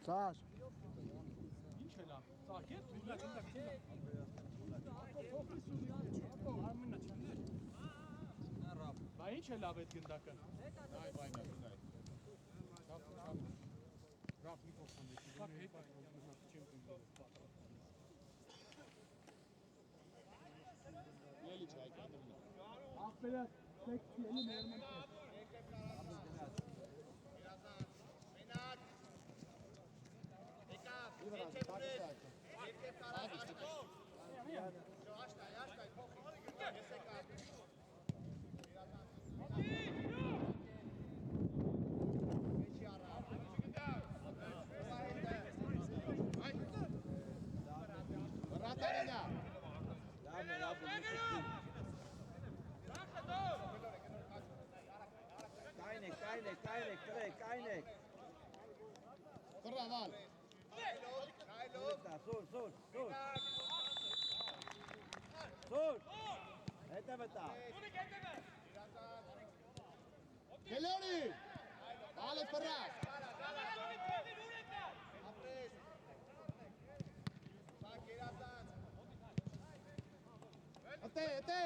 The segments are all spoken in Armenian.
Sash. Ինչ է լավ այդ գնդակը։ Kaynek. Korraval. Sus. Eteveta. Keloni. Alex Ferraz. Ete.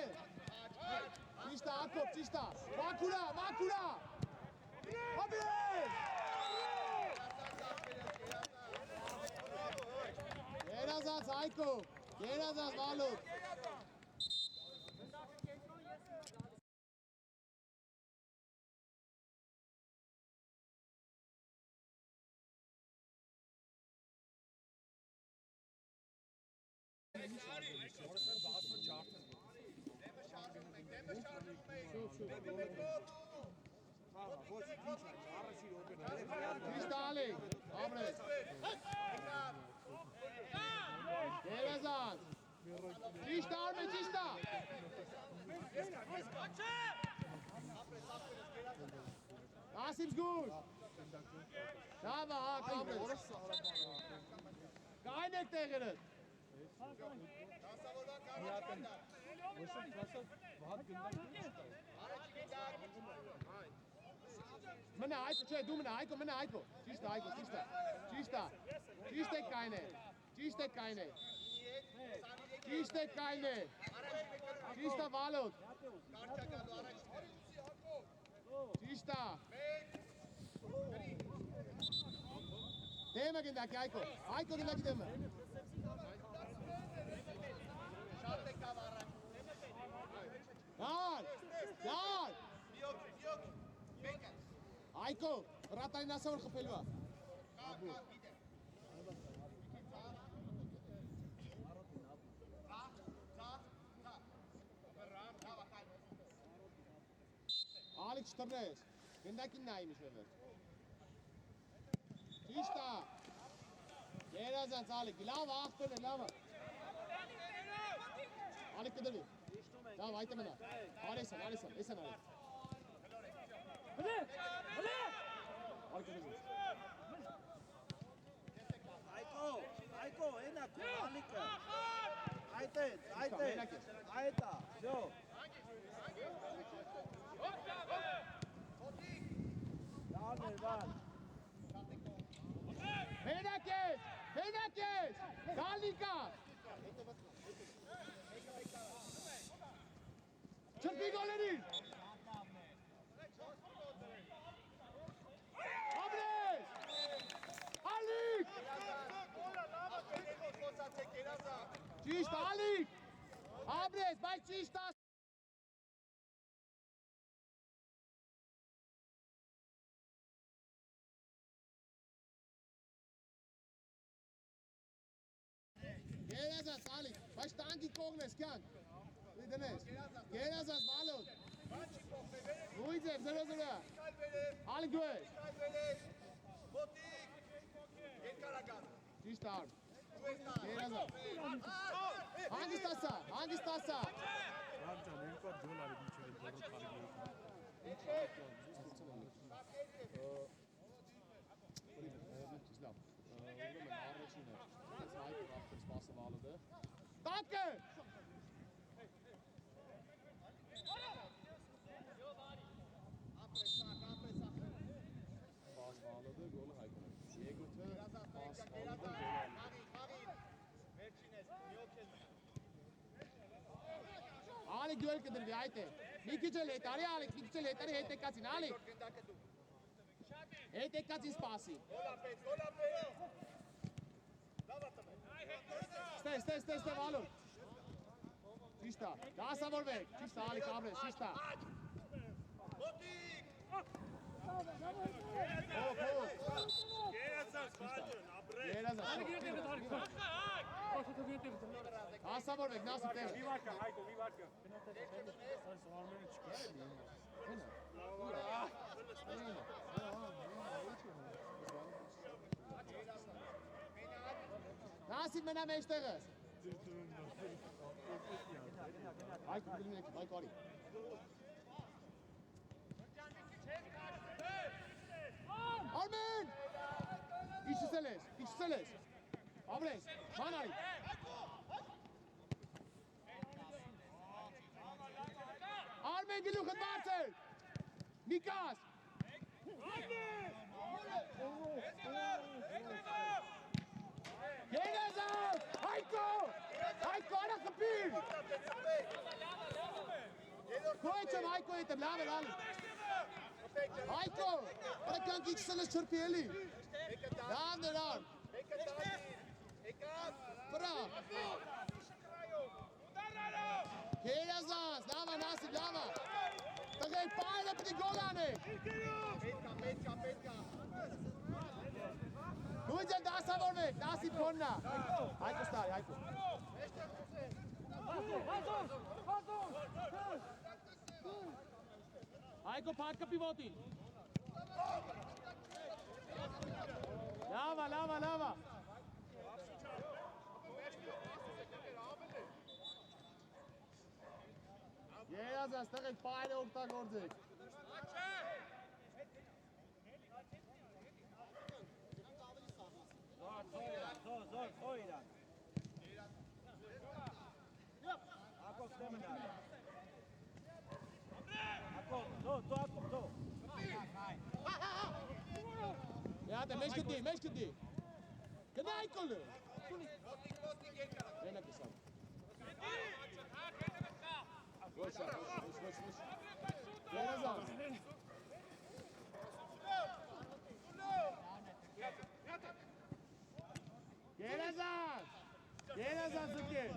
Čista, Akop, čista. Makura. Habib! Yerazaz Ayko. Yerazaz Valuk. Čista Ali. Dobre. Yerazaz. Čista Arme, čista. Asim's gut. Tamam, dobre. Kaynek tegen het. Mene Aiko, če, du mene Aiko. Čista Aiko. Čiste kajne. Čista Valut. Čista. Deme gindaki Aiko. Aiko gindaki deme. Yan. Այկո, ռատային ասա որ խփելու է։ Ալիք չտրնես, գնդակին նայի միշևեր։ Ճիշտ է։ Երազանց Ալիք, լավ աղբեն է, լավ է։ Ալիք կդրվի։ Լավ, այդ է մնա։ Արեսան, էսան արի։ Ալիք կդրվի։ Այկո, ենա քո Ալիկը։ Այդ է, всё։ Լավ։ Մենակես, գալիկա։ Չրպի գոլերին։ Աբրես, Ալիք։ Ճիշտ, Ալիք, Աբրես, բայց ճիշտ է։ Երազանց Ալիք, բայց տանկի կողմ ես կյանք, դնես, երազանց վալոտ, նույց եմ, 0-0, Ալիք դու ես, ճիշտ արմ, երազանց, հանգիստ ասա, Ռամջան, երկու դոլարի միջային դորը կարելի Տակը! Պաս վալոդը գոլը հայկում է։ Եգութը պաս վալոդը Ալիք դու էլ կդրվի, այդ է։ Մի քիչ էլ հետարի, Ալիք, մի քիչ էլ հետարի, հետ եկացին, Ալիք։ Հետ եկացին սպասի։ Ստե, վալոդ։ Ճիշտ է, դասավորվեք, ճիշտ է, Ալիք, Աբրես, ճիշտ է։ Դասավորվեք, նասիբ տեղ։ Մի վարկա, Հայկո, մի վարկա։ Նասիբ մենա մեջ տեղս։ Հայկո, գլում եք, Հայկո արի։ Արմեն! Իչսել ես։ Աբրես, ման արի։ Արմեն գլուխդ բարձր։ Նիկաս։ Երազանց, Հայկո, արա խպիր։ Քոյչ եմ Հայկո հետ եմ, լավ է, լավ է։ Հայկո, արա կանք իչսել ես չրպի էլի։ Լավ ներան։ Վրա։ Երազանց, լավ է, Նասիբ, լավ է։ Տղեր պայլը պտի գոլ անեք։ Նույնց էլ դասավորվեք, Նասիբ քոննա։ Հայկո ստարի, Հայկո։ Հայկո փատկը պիվոտին։ Լավ է։ Երազանց, տղեր պայլը օգտագործեք։ Զոր իրան։ Ակո ստեմնա։ Ակո, դո։ Յատե, մեջ կդի։ Գնա Հայկոլը։ Ենա կիսավ։ Ոչ։ Երազանց։ Երազանց զգես։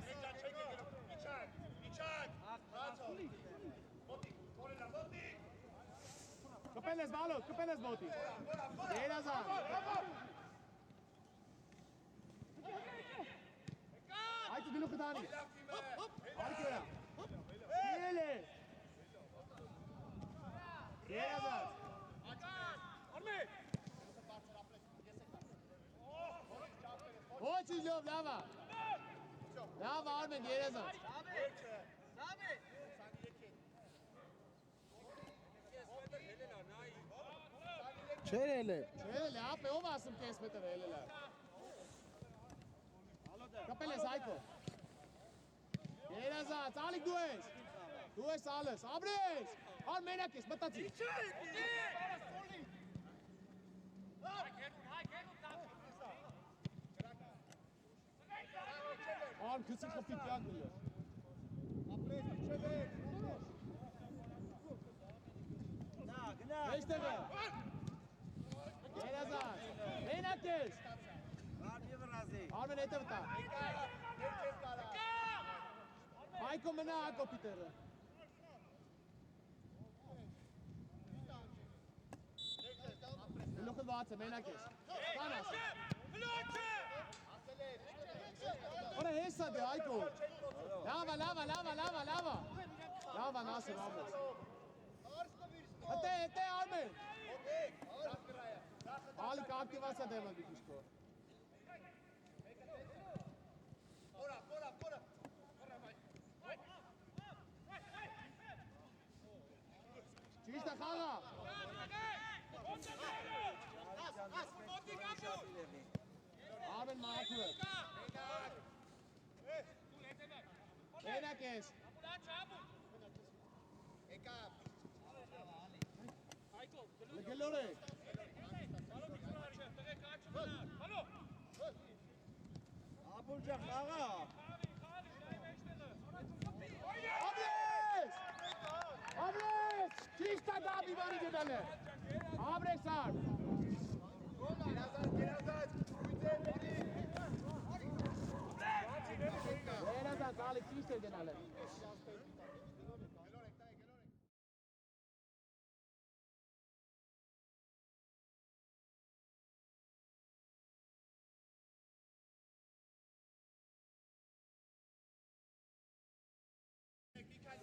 Կպել Կպելես, բալոտ, կպելես բոտի։ Երազան։ Այդ դու կդանի։ Արի կերա։ Ելե։ Երազան։ Очень լավ, լավա։ Լավ Արմեն երազան։ Չէր էլե։ Չէ, լավ է, ով ասում կես մետր ելել է։ Կապել ես Հայկո։ Երազած, Ալիկ դու ես։ Դու ես ալես, Աբրես։ Ար մենակ ես, մտածի։ Ար քսի խփի կյակ լը։ Նա, գնա։ Մեջտեղը։ Երազած, մենակ ես։ Բարի վրազի։ Արմեն հետը վտա։ Հայկո մնա Հայկո Պիտերը։ Գլուխը բաց է, մենակ ես։ Կանաս։ Որը հեսա դե Հայկո։ Լավա, լավա, լավա, լավա, լավա։ Լավա Նասր Աբրես։ Հետե Արմեն։ Ալիկ ակտիվացիա դեմը դիքիշկո։ Ճիշտ է խաղա։ Արմեն մաքու է։ Մենակ ես։ Գլոր է։ Աբուրջա խաղա։ Աբրես! Աբրես! Ճիշտ է դա բիվանի գտալ է։ Աբրես ար։ Երազած, ալի ճիշտ է գնալ է։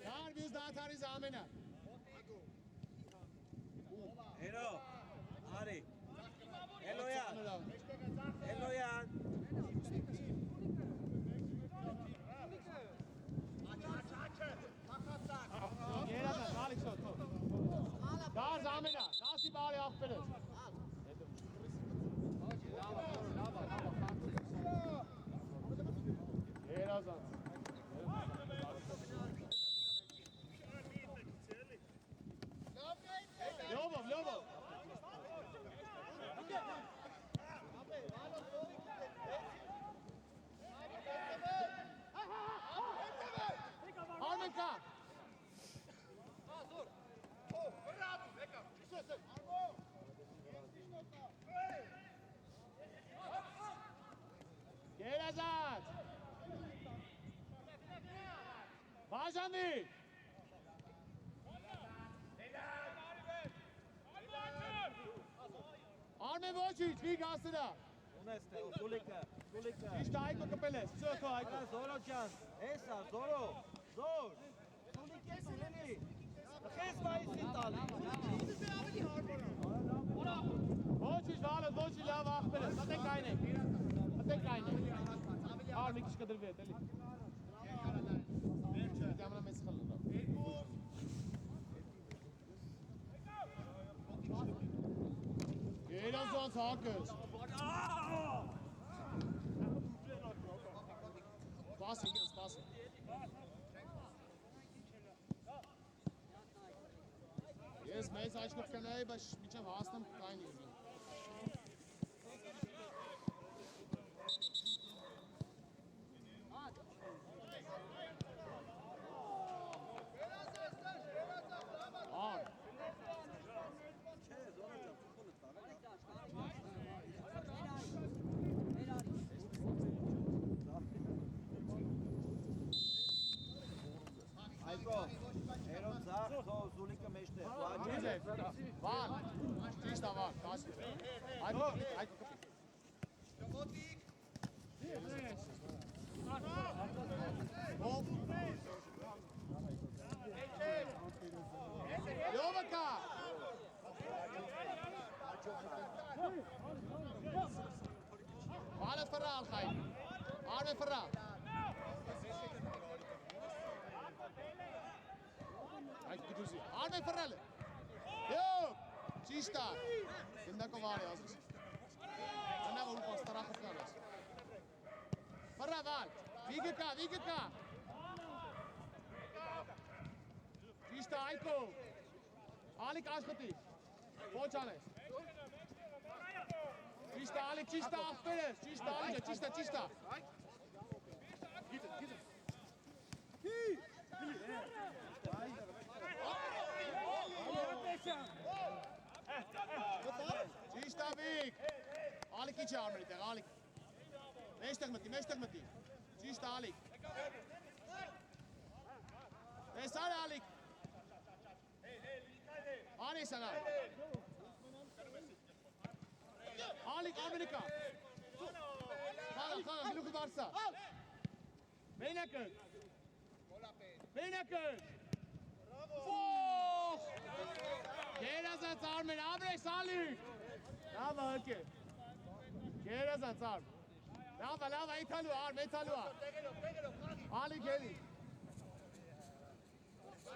Դար վյուզ դաթարի զամենը։ Հերո։ Արի։ Էլոյան։ Էլոյան։ Երազած, ալիք շոտ։ Դար զամենը, դասի բարի աղբեր ես։ Երազած։ Լովով, լովով։ Արմեն կա։ Երազած։ Բաժանի։ Արմեն ոչինչ, մի գասրա։ Ունես թե Զուլիկը։ Ճիշտ Հայկո կպել ես, ծոքո Հայկո։ Արա Զորո ջան, հեսա Զորո։ Զոր։ Զուլիկ ես ունենի։ Խես մայիսի տալի։ Ոչինչ վալդ, ոչինչ լավ աղբեր ես, ատեք այն եք։ Ատեք այն եք։ Ար մի քիչ կդրվի հետ, էլի։ Կամրա մեծ խլնա։ Երազանց հակես։ Սպասի, սպասի։ Ես մեծ աչքով կնայի, բայց միջև հասնեմ կային իզին։ Ար։ Հայկո, հերոն ձախ, թող Զուլիկը մեջտեղ։ Նույնձև, վալ, ճիշտ ավալ, կասի։ Այգո կպի։ Հոպ։ Լյովը կա։ Վալը վրա ալխայ, արմե վրա։ Այդ գիտուսի, արմե վրալ է։ Լյով, ճիշտա, գնդակով արի ազուս։ Տնավ ուր պոս, տարախով կարաս։ Վրա վալ, վիգը կա։ Ճիշտա, այկո։ Ալիք աշխատի, ոչ անես։ Ճիշտա, Ալիք, ճիշտա, աղբեր ես, ճիշտա, Ալիքը, ճիշտա։ Ճիշտա վիկ, Ալիքի չի արմերի տեղ, Ալիք։ Մեջտեղ մտի, ճիշտա Ալիք։ Տեսար Ալիք։ Անի սանա։ Ալիք արմերի կա։ Խաղա, գլուխի բարսա։ Մենակը։ Ֆոխ։ Գերազած արմեր, ամրես Ալիք։ Լավա հրկե։ Գերազած արմ։ Լավա, եթալու արմ, եթալու արմ։ Ալիք հելի։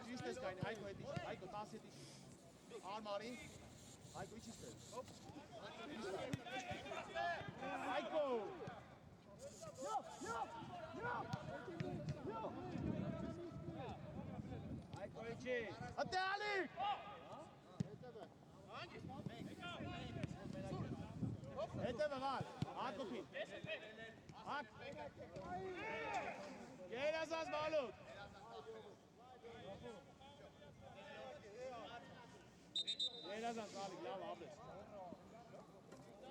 Ճիշտ ես կայնի, այգո հետիշ, այգո 10 հետիշ։ Արմ արի, այգո իչիշտ ես։ Այգո։ Այգո իչի։ Ատե Ալիք։ Հետևը վալ, ակոպի։ Ակ։ Գերազած բալուտ։ Գերազած Ալիք, լավ ապրես։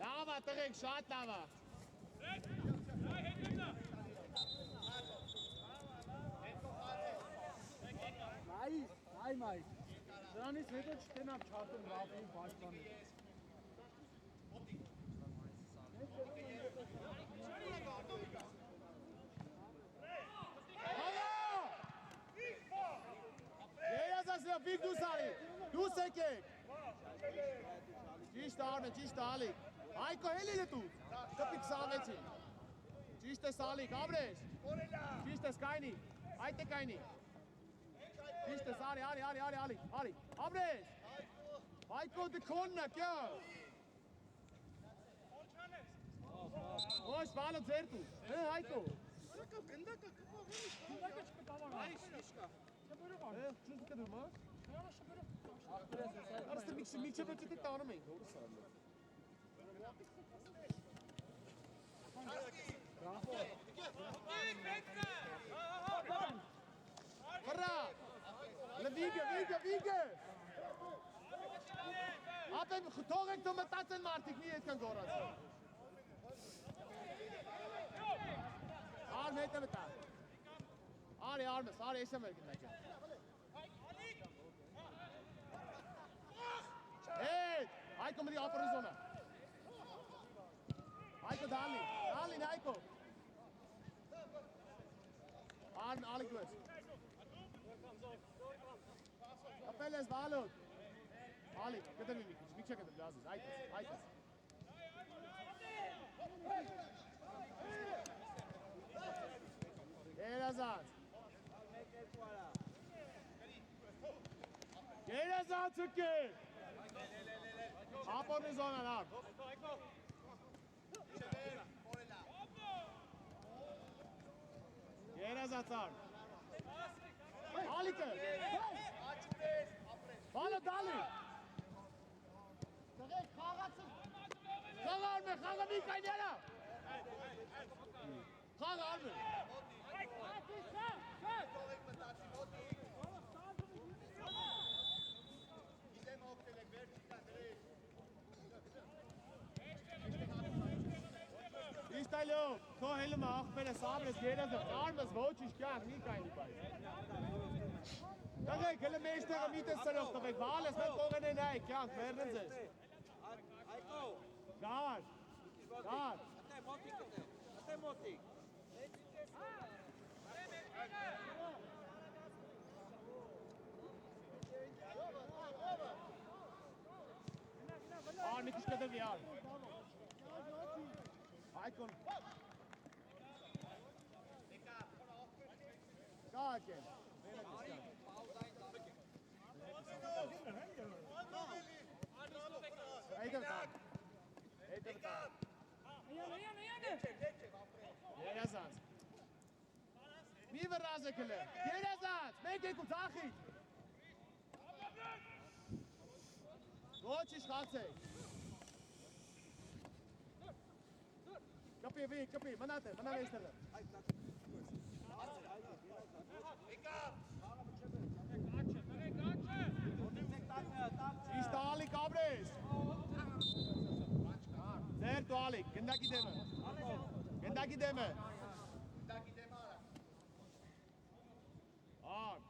Լավա տղեք, շատ լավա։ Մայիս, դրանից հետո չտենամ չարտում լավին պաշտպանել։ Գերազացնա, վիկ դուս արի, դուս եկեք։ Ճիշտ արմե, ճիշտ Ալիք։ Այկո հելի լտու, կպիկ սավեցի։ Ճիշտ ես Ալիք, ապրես։ Ճիշտ ես կայնի, այդ է կայնի։ Ճիշտ ես, արի, ապրես։ Այկո դքոննա, կյա։ Ոչ, բալը ձերտու, այկո։ Չունք կդում, հա։ Արստը միչը բեչետի տանում ենք, որը սարում է։ Վրա, վիգը։ Ապեն թող եք դու մտած են մարդիկ, մի ետ կան գորացը։ Արմ հետը մտա։ Արի արմես, արի ես եմ երգին նայքը։ Հետ, այկո մդի ապրի զոնա։ Այկո դալին, այկո։ Արմ, ալիք լույս։ Ապել ես բալոտ։ Ալիք, կդրվի մի քիչ, մի քիչ կդրվի ազիզ, այկս։ Գերազած։ Գերազած ըկե։ Ապորնի զոնան արմ։ Գերազած արմ։ Ալիքը։ Բալը դալի։ Խաղ արմ է, խաղը մի կայնյարա։ Խաղ արմ է։ Իստայլով, քո հելումը աղբեր ես, ամրես, գերազը, արմս, ոչ իշ կյանք, մի կայնի բայ։ Եղեք, հելը մեջտեղը միտես սրող տվեք, բալ ես մեր կողեն են այ, կյանք, մերնեն ձեզ։ Գար, գար։ Ատե մոտիկ։ Ար, մի քիչ կդրվի, ար։ Այկոն։ Կակ են։ Այդը կակ։ Այդը կակ։ Երազանց։ Մի վրազ է կլը։ Երազանց, մեկ եկու ծախիտ։ Ոչ իշխացեք։ Կպի, վի, կպի, մնատ է, մնան էստեղը։ Ճիշտ ալիկ ապրես։ Ձեր դու ալիկ, գնդակի դեմը։ Գնդակի դեմը։ Ակ։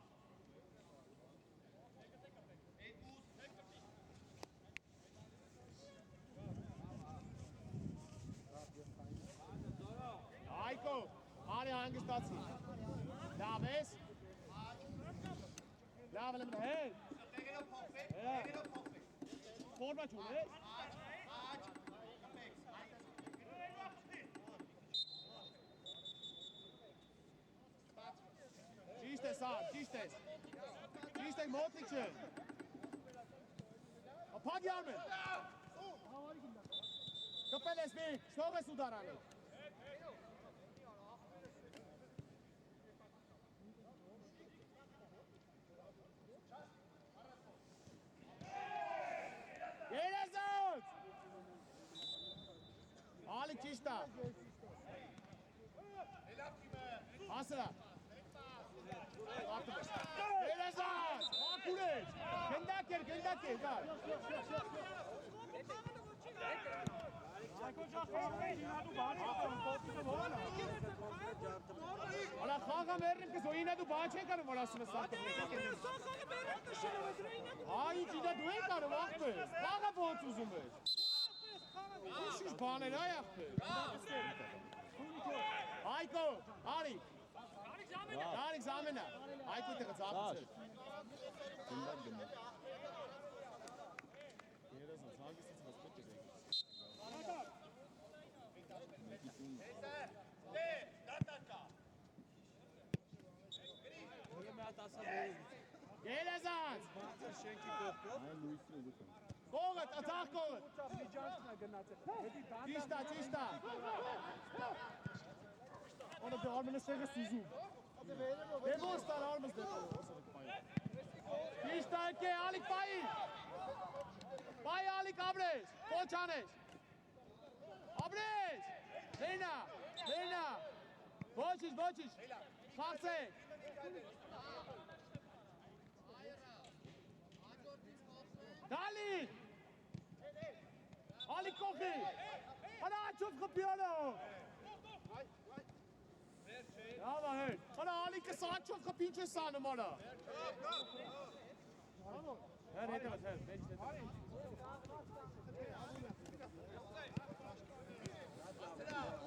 Այկո, արի հանգստացի։ Լավ ես։ Լավ եմ հեր։ Ֆորմա չուն ես։ Ճիշտ ես ար, ճիշտ ես։ Ճիշտ ես մոտնիկ չեն։ Պակ յարմեն։ Կպել ես մի, շնող ես ուդարանը։ Երազոց! Ալիք ճիշտ է։ Հասրա։ Երազոց! Մակուր ես։ Գնդակ էր, գար։ Ալա խաղը մերնիմ կս ու ինա դու բան չեն կարում, որ ասում ես սարտում եք։ Այն իդա դու են կարում, աղբեր, խաղը ոնց ուզում ես։ Իշիշ բաներ այ աղբեր։ Այկո, արի։ Արիք զամենա, այկո տեղը ծաղուց էր։ Երազանց, հագիստից մոս պետք ես եկից։ Երազանց! Կողըտ, ացաղ կողըտ! Ճիշտա! Ona bir armını sege süzüm. Ne boşlar armız dedi. Çişta ke alik bayi. Bayi alik abres. Koçanes. Abres. Lena. Boçiş. Fakse. Dali. Alik koki. Ana açıp kapıyano. Bravo, hey. Ana alik ke saat çok kapıyı sanım ona. Her yetemez, her.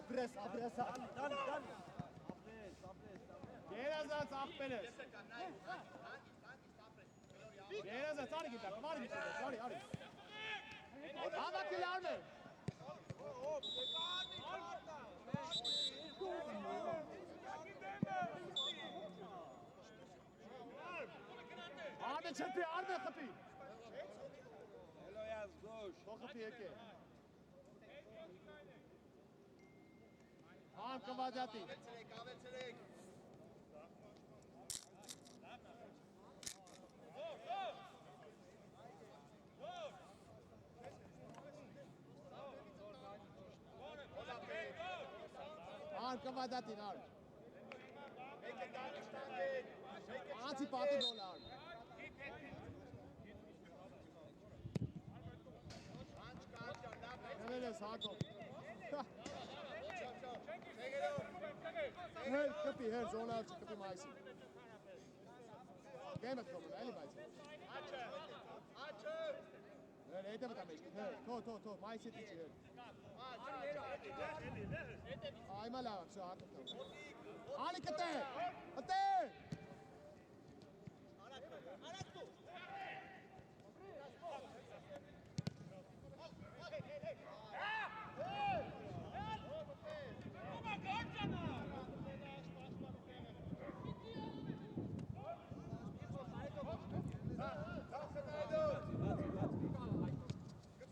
Abres. Yerazat akbeles. Yerazat hadi git bak. Var bir şey. Hadi. Ha bak iler mi? Arda çöpü, Arda kapı. Hello yaz, koş. O kapıyı ki. Arka vaziyeti. Arka vaziyeti, Arda. Antipati dolar. Evet, sağ ol. Her kapı, her zona açık kapı maisi. Դեմը թողում, էլի բայց։ Հետը մտա մեջքի, թո, մայս հետի չի հետ։ Այմա լավ, շո, հատում թող։ Ալի կտե, կտե։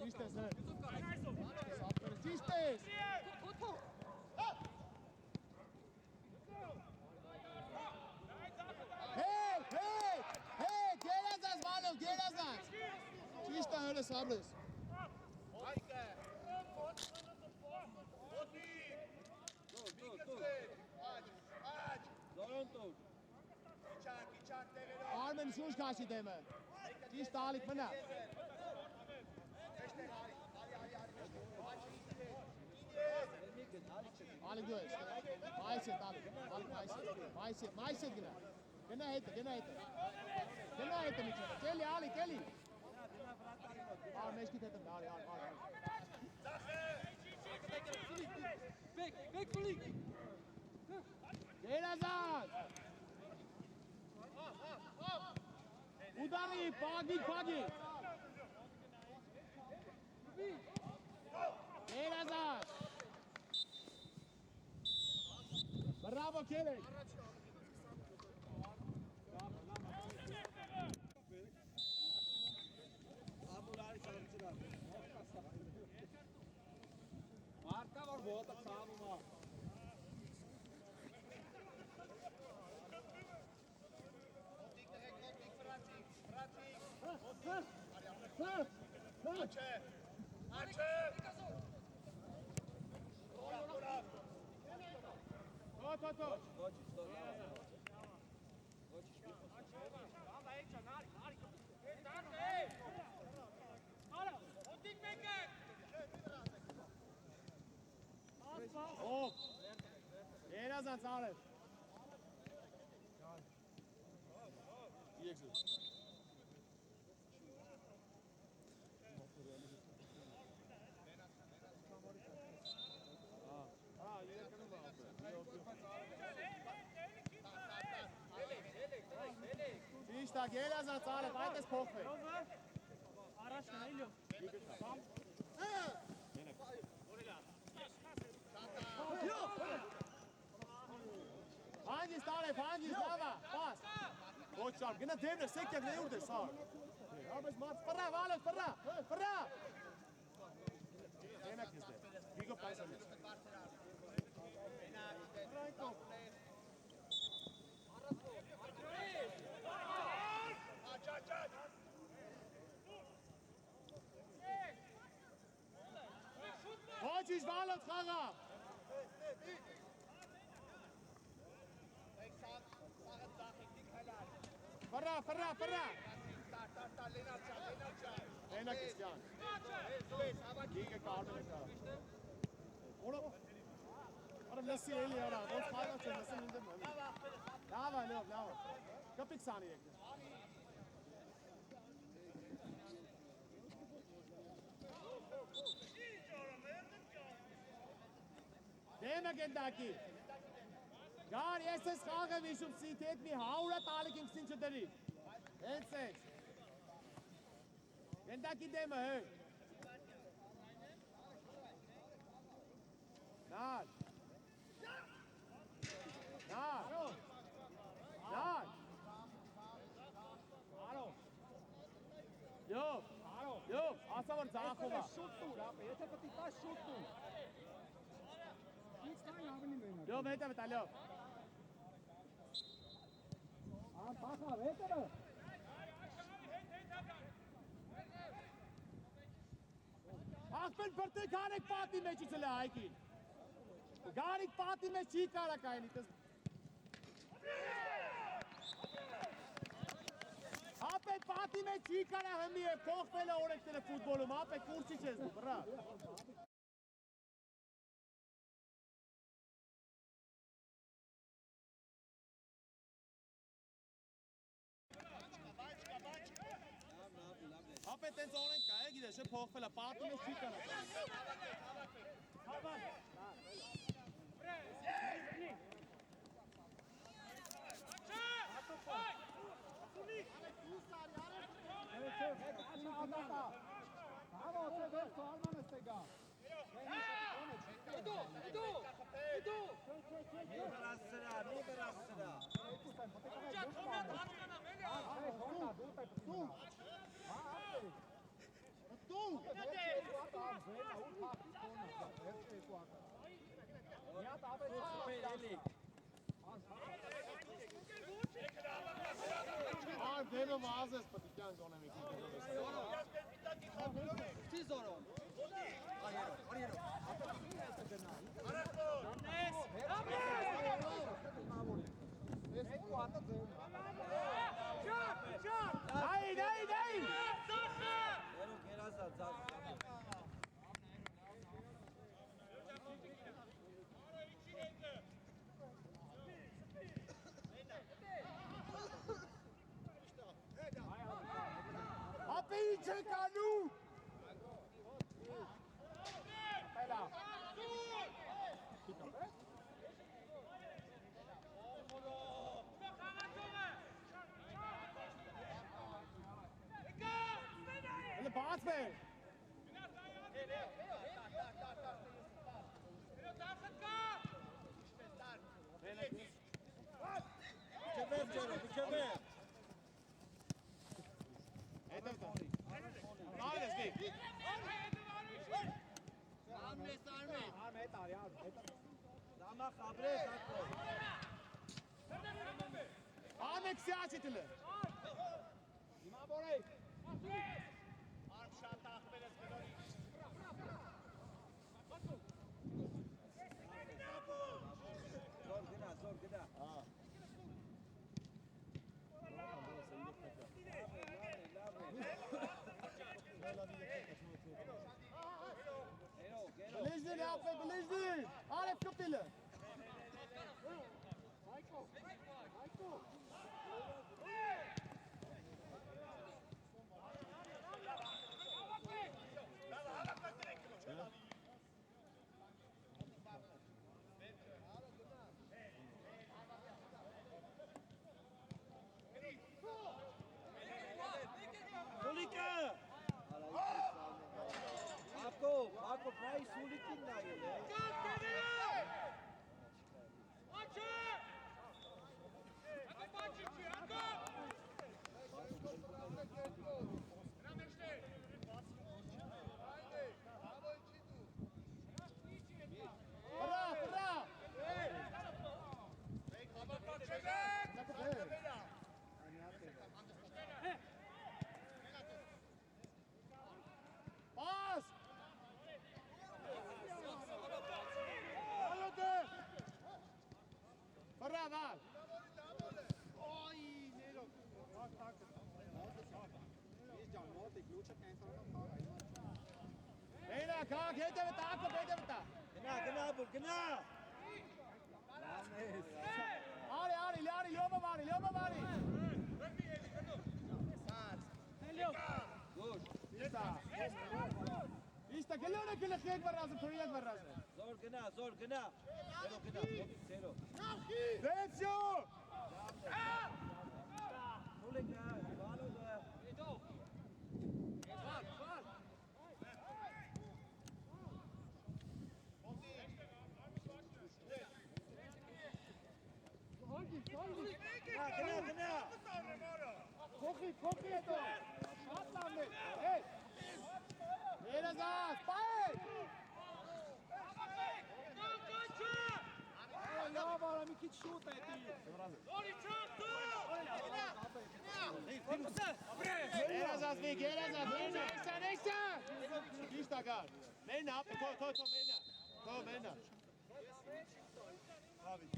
Ճիշտ ես, ճիշտ ես։ Հետ, գերազանց, Վալով, գերազանց։ Ճիշտ է հըլը սաբլես։ Արմեն շուշ կաշի դեմը։ Ճիշտ ալիք մնա։ Ալիք դու ես, մայս ետ ալիք, մայս ետ գնա, գնա հետը, գնա միջևը, կելի, ալիք, կելի, մեջքիտ հետը, արի, գերազանց, ուդարի, պագի, գերազանց, Bravo, Kelly! Marca var volta sağıma. Գերազանց արև։ Եքսու։ Ճիշտ է, գերազանց արև, այդ ես փոխվեք։ Առաջ նա իլյո։ Հանգիստ արև, հանգիստ, լավա, պաս։ Ոչ շարք, գնա դեմն է, սեկյակ նեուրդ է սար։ Աբես մարդ, ֆրա, վալոս, ֆրա։ Դեմեք ես դե, վիգով պայսա մեծ։ Ոչ իշ վալոս խաղա։ Ֆրա։ Լենա Քրիստիան։ Գիգը կարդում է կա։ Արա լսի էլի արա, ոնց խաղա չէ, լսի ինձ եմ։ Լավ, կպիկ սանի եք։ Դեմը գնդակի։ Գար, ես ես խաղը վիշում սիտ հետ մի հաուրա տալիք ինքսին չդրի։ Հենց ես։ Գնդակի դեմը հը։ Նար։ Յով, ասա որ ձախովա։ Շուտ տուր, ապե, եթե պետք է տա շուտ տուր։ Ինչ կային ավելի մենակ։ Յով, հետը վտա, յով։ Փախավ, հետը։ Աղբեն բրտեք հանեք պատի մեջից էլ է հայկին։ Գարիկ պատի մեջ չի կարա կայնի։ Ապե պատի մեջ չի կարա հմի է, փոխվել է օրենքները ֆուտբոլում, ապե կուրսի չես դու, բրա։ ապե տենց օրենք կա, գիտես, չէ, փոխվել է, պատում ես չի կարա։ Ay, vemo vazes patikyan gone mi Չի զորում։ Ապե ինչ եք անում։ Հələ բաց բեր։ Անեքսիացիտլը։ Bliźni, Alfred, bliźni! Alef kapille! Ako pravi sulikin najeli. Bravo! Beyler kalk, hadi evet, akla beyde bitti. Gına. Ari, Ljoba Mari. İşte geliyor ne kile kek var lazım, kuyuyak var lazım. Zor gına. Zero. Vezio! Gına. Koki eto. Atla Ahmet. Hey! Biraz az, bay! Ja, bara mycket skjuta i tid. Biraz az Vik, Nächster! İşte kal. Mena, koy, Mena. Abi,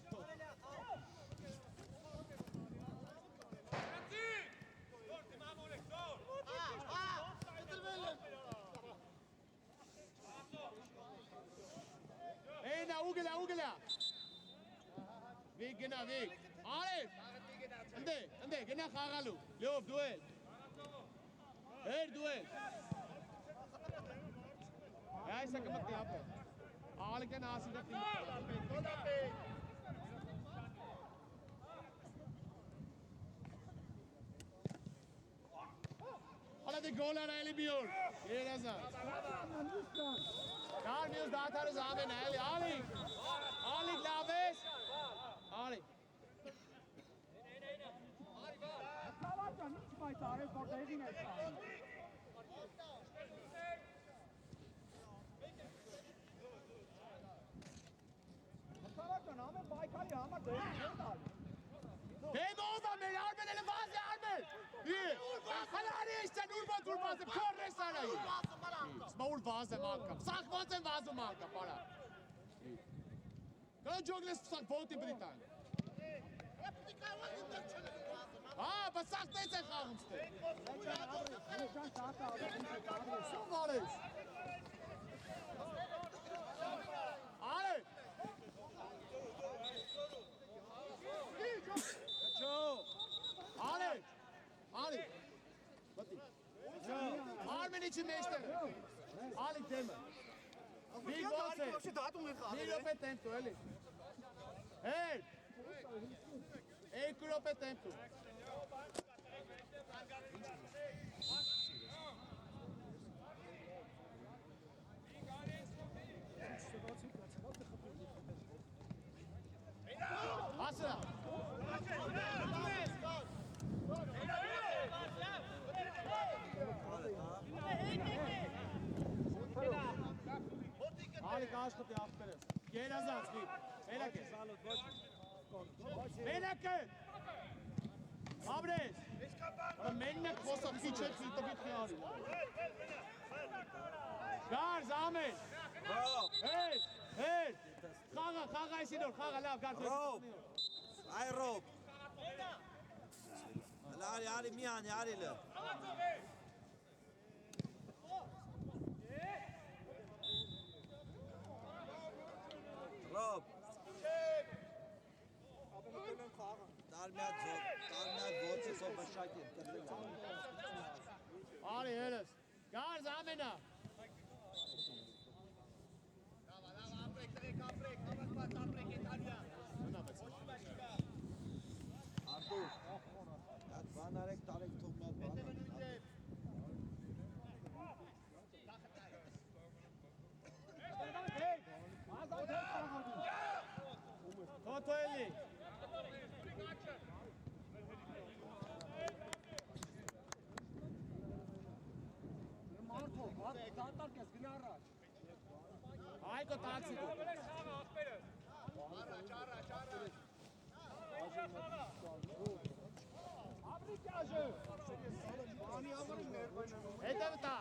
Mena, Ugela. Vik, genau, Vik. Arif! Ande, genau, Khagalu. Ljof, duel. Her duel. Ja, ich sage mal Klappe. Alle können Nase da. Alle die Goal aan Ali Bior. Hier is het. Daar nu is dat haar samen Ali. Ali Glaves. Ali. Savaşcan hiç baytarı fordaydın efendim. Savaşcan ama baykal ya ama doğru değil. Game over, man. Armen ele fase, Armen. Hier. Halari işte Nurban fase. Korre sana. Small fase manca. Sag was en fase manca, para. Kada jogles sak volti Britan. Ah, was sagt der jetzt Raumste? So war es. Ale. Ali. Wat die? Armen için meester. Ali deme. Wie was het? Wie op het tempo, Ali. Hey. Eén op het tempo. Asla. Ali kaç kapı yaptınız? Gel Azat git. Meleke. Meleke. Abres. Mennek kosa küçük bir kıyar. Gar Zamen. Hey. Hey. Kaga isinor. Kaga lav. Gar. Rob. Ay Rob. Ali miyan Ali le. Rob. Daar meer zo op een schakje. Ali Elis. Gar Zamena. Artur. Ja, Banarek Tarek Tokmat. Toto Eli. Aiko taksi. Eto ta.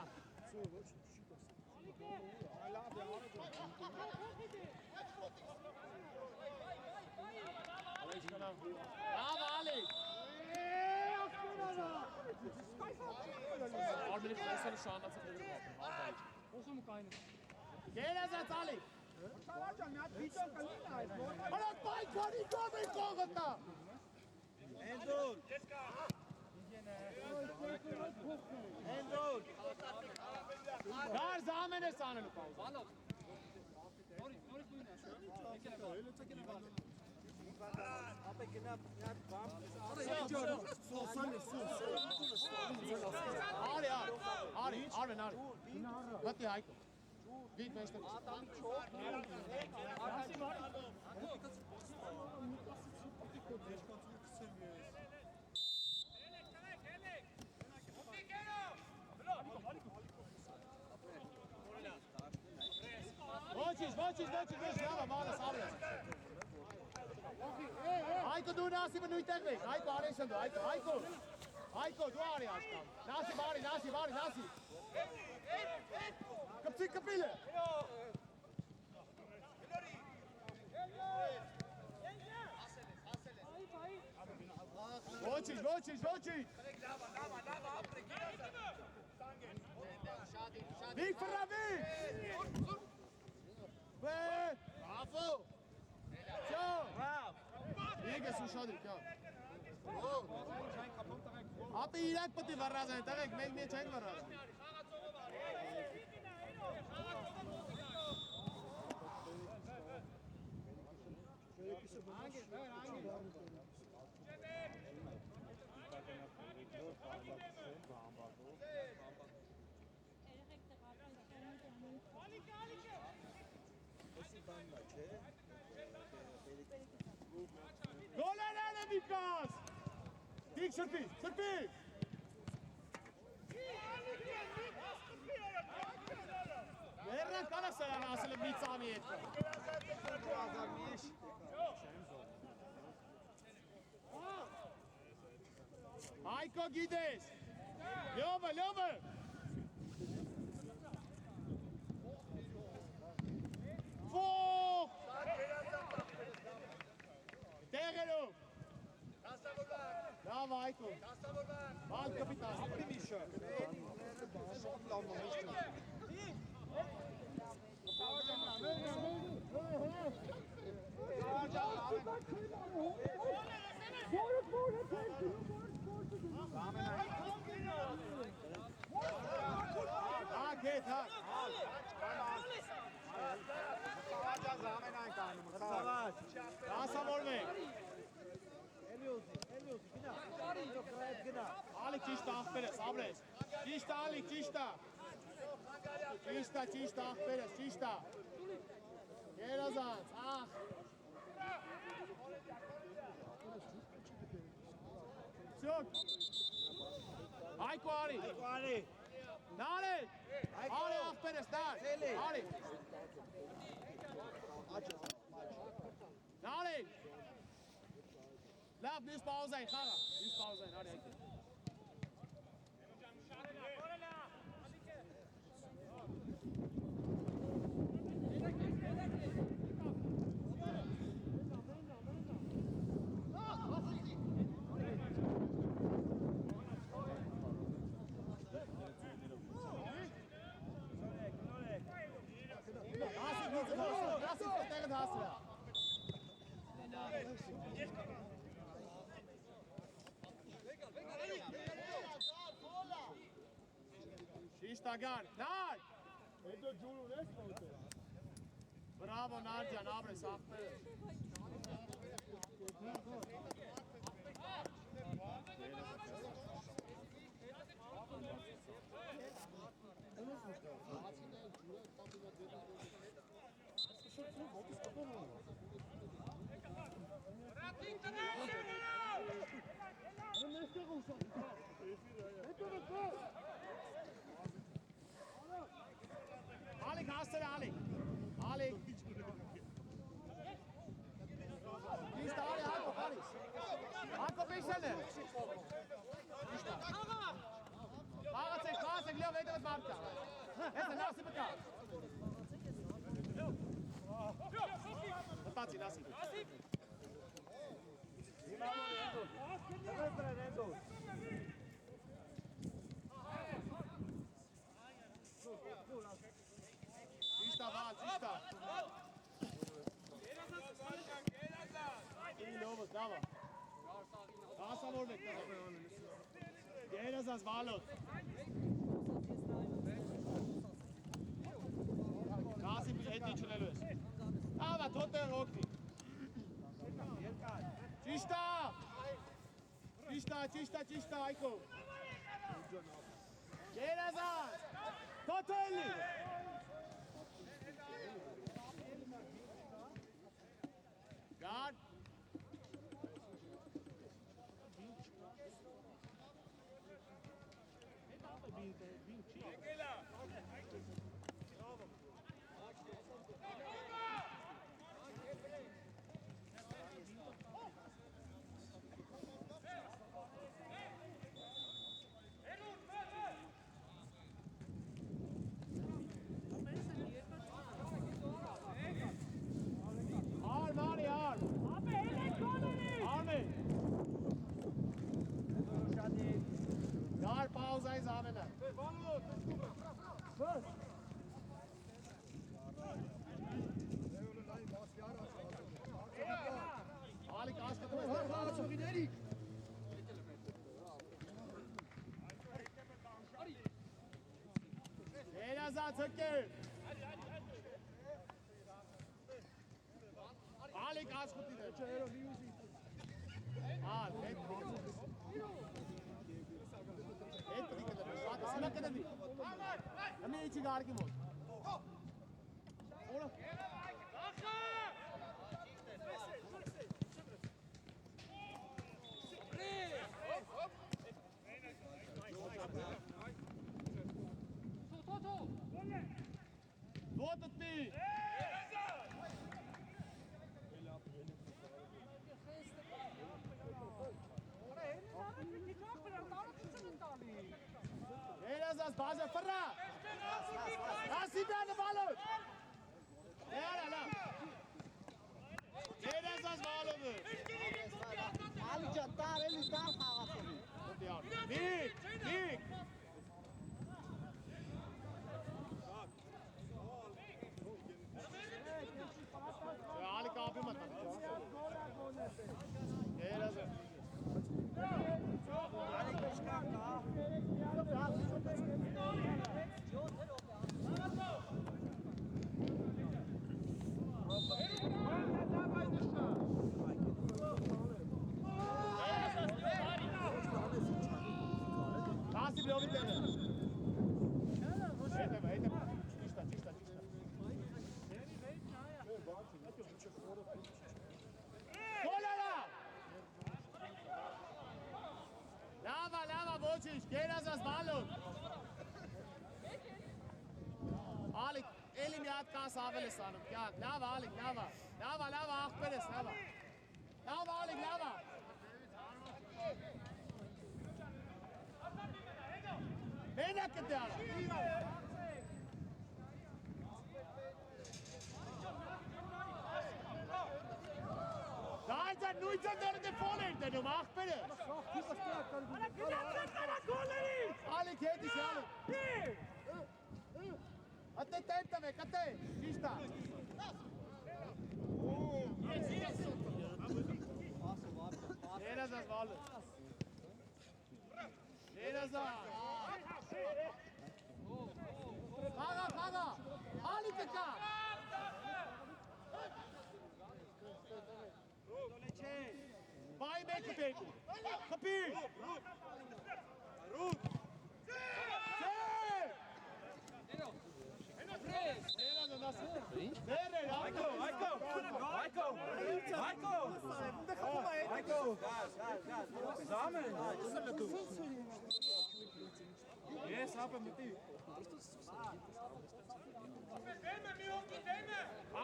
Bravo Ali. और मेरे पास वाले शानदार से प्लेयर हैं उसमें मुकाइन खेल ऐसा चाली Savaşcan ya pizza kalina. बड़ा पाइक बड़ी को करता Endul. Endul. यार ज़ामेने साने लुकाओ Abi knap bam. Armen wat die Heiko wie meester Watches, ja, maar alles alles. Heiko, doe nasi maar nu techniek. Heiko, Alessandro, Heiko, doe Ari aanstaan. Nasi. Kapile. Watches. Weg voor Ravi. Bravo. Zo. Hier is zo schade, ja. Ապի իրակ պետք է վռած են, տղեկ, մենք մի չենք վռած։ Գոլեր են է դիպկաս։ Դիք շրպի, շրպի։ Վերնան կանա սրան ասել եմ մի ծանի հետ։ Հայկո գիտես։ Լյովը, լյովը։ Ֆող։ Տեղերով։ Լավ Հայկո։ Բալ կպիտան։ Հակ, Ասավորվեք։ Ալիք ճիշտ աղբերես, ապրես։ Ճիշտ ալիք, ճիշտ է։ Ճիշտ աղբերես, ճիշտ է։ Երազանց, աղ։ Սյոք։ Հայկո արի։ Նարի։ Արի աղբերես, նար։ Արի։ Նարի։ Լավ, նույս պաուզային, խաղա, նույս պաուզային, արի այդի։ Ասիկ տեղդ հասրա։ Շիշտագան, նար! Հետո ջուր ունես մոտը։ Բրավո նար ջան, ապրես, աղբեր։ Ալիք հասցր է, ալիք։ Ալիք։ Իսկ արի, հակո, արիս։ Հակո պիշտեն է։ Աղացեք, խաղացեք, լավ հետևդ մարդա։ Ես է նասի բկա։ Մտացի, նասի։ Ճիշտա, վալ, ճիշտա։ Լովս, դավա։ Հասավորվեք, երազած վալոտ։ Կասի հետի չնելու ես։ Ավա, թոտեղ ոգնի։ Ճիշտա, այկո։ Երազած, թոտելի։ Գար։ Երազած հկե։ Ալիկ աշխուտին է։ Ալ, հետ պրիգ։ Հետ պրիգ է դրում, շատը սնա կդնի։ Ամի իչի գարկի մոտ։ Օրա։ Вот от ты! Երազած բազը վրա! Հասիպյանը բալոտ! Եարա լավ! Երազած բալոտը! Ալի ջան, տար էլի տար խաղացողի։ Նիկ! Նիկ! Ալի կապի մտան։ Երազած։ Ալի կշկան կա։ Հասի բլովի տենը։ Հետևը, ճիշտա։ Գոլալա! Լավա, ոչինչ, գերազած բալոտ։ Ալիկ, էլի մի հատ կաս ավել ես անում, կյակ, լավա, Ալիկ, լավա, աղբեր ես, լավա, Ալիկ, լավա։ Մենակ է դյարա։ Դայցա նույցը դերը դե ֆոլ էր դնում, աղբեր է։ Ալիկ, հետիս, Ալիկ։ Ատե տենտավ է, կատե, ճիշտա։ Երազած վալը։ Երազած։ Խաղա, Ալիկը կա։ Բայ մեկի բեկու, խպի։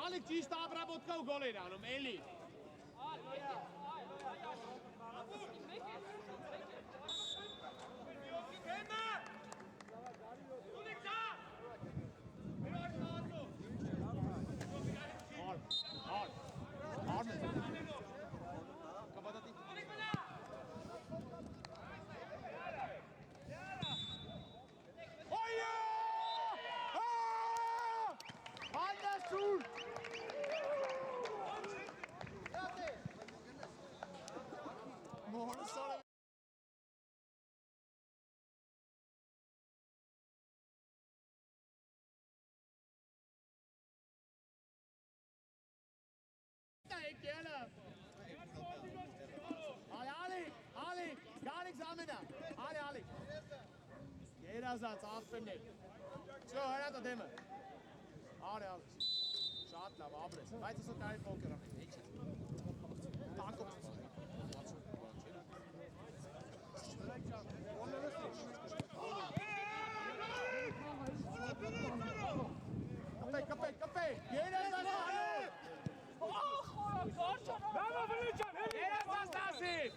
Ալիկ ճիշտ ապրաբոտկա ու գոլ էր անում, էլի։ Ալիկ, գարիկ զամենա, Ալիկ, երազած, աղպերներ, չո, հրատա դեմը, Ալիկ, շատ լավ, ապրես, բայց ասո կարի պոկեր ամեն, ինչ ես, տանկով կպե, երազած, երազած դասիվ,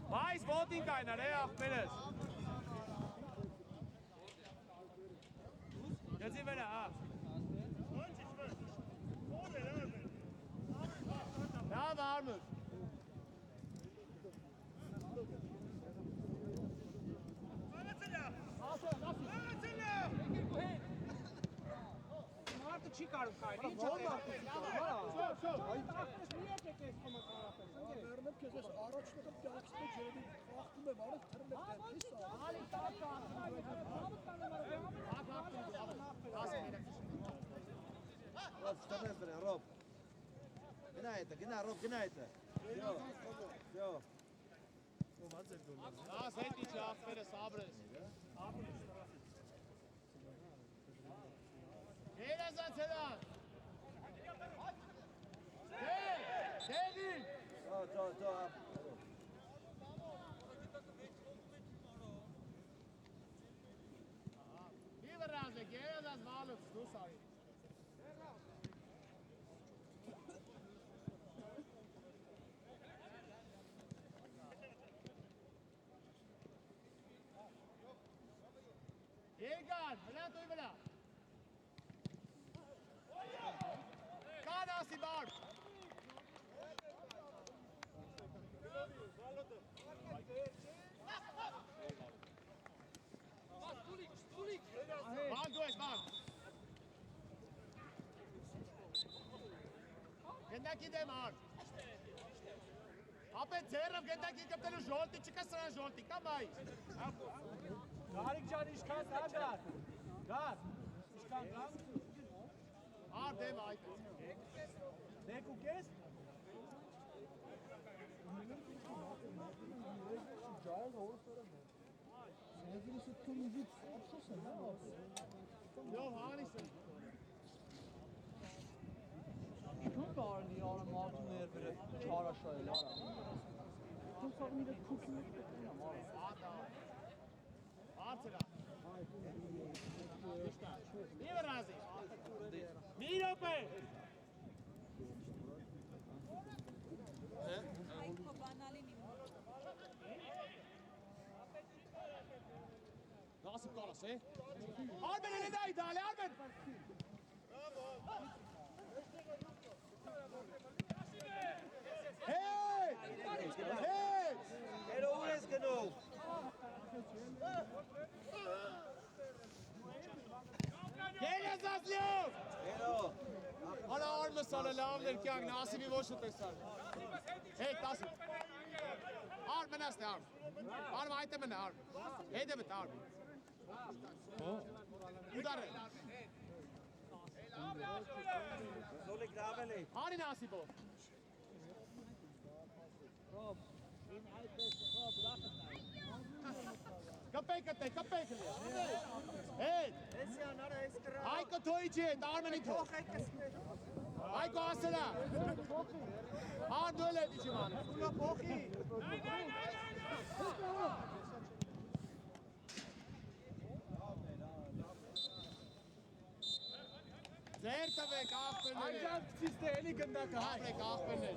Բայց ոտին կայնար է աղպերս Գծի վրա, լավ արմուր Մարդը չի կարող կայնի, ինչ է Վերնեմ քեզ այս առաջնական կյանքից մեջ երևի խախտում եմ արել թռնել դեպիս։ Rob, stăpâne, Rob. Gina, Rob, gina это. Всё. Las, hält dich ab, für das Abres. Jeder Satz heran. Geh! Всё. Lieber Rasen, geh das Mal auf Schluss an. Egal, verlaat u even. Ga naast die bal. Bal durch, bal. Genda de mar. Ape zerf genda ki kaptenu jolti, çıka sana jolti, kamay. Tarıkcan işkan Serdar. Gaz. İşkan gaz. Dem ayt. Ne kukes? Yok, hangisın? Çok bağırdı yarın Martin Erber'e çağır aşağıya Lara. Çok sarı bir kukiyi tutmuyorum abi. Artira. Lieber Razi. Mir open. Nasip kolas, eh? Arben in de Italië, Arben! Hey! Hey! Uhr ist genug. Gel Zaslio! Hello. Hala armı sana lavler kang nasibi boşu tesar. Hey Tasip. Arm nästa arm. Arm ayta men arm. Hey de bit arm. Udar. Soll ich graben nicht? Hari nasibo. Kapekate, kapekale. Hey! Aiko toiche, darme nicht hoch. Aiko asala. Haan dole dici man. Buna poki. Zerta weg, afbenden. Ancak sizde eli gında Afrek, afbenden.